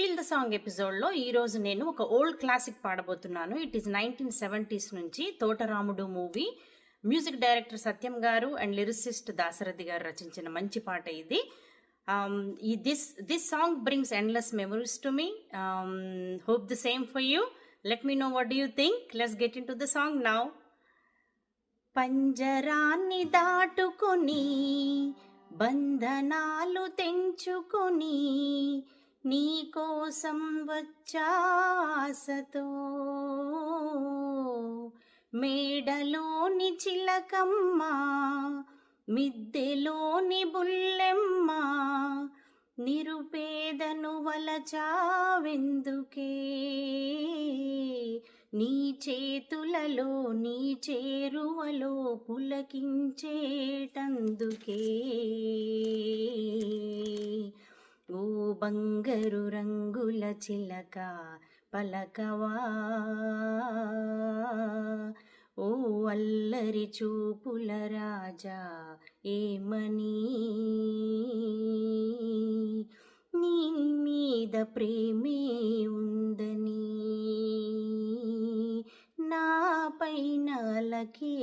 Feel the song ఎపిసోడ్లో ఈరోజు నేను ఒక ఓల్డ్ క్లాసిక్ పాడబోతున్నాను. ఇట్ ఈస్ 1970s నుంచి Thotaramudu movie. Music director Satyam garu and lyricist Dasarathi గారు రచించిన మంచి పాట ఇది. This song brings endless memories to me. Hope the same for you. Let me know what do you think. Let's get into the song now. పంజరాన్ని దాటుకొని బంధనాలు తెంచుకొని నీ కోసం వచ్చాసతో మేడలోని చిలకమ్మ మిద్దెలోని బుల్లెమ్మ నిరుపేదను వలచావెందుకే నీ చేతులలో నీ చేరువలో పులకించేటందుకే ఓ బంగారు రంగుల చిలక పలకవా ఓ అల్లరి చూపుల రాజా ఏమని నీ మీద ప్రేమే ఉందని నా పైన అలకే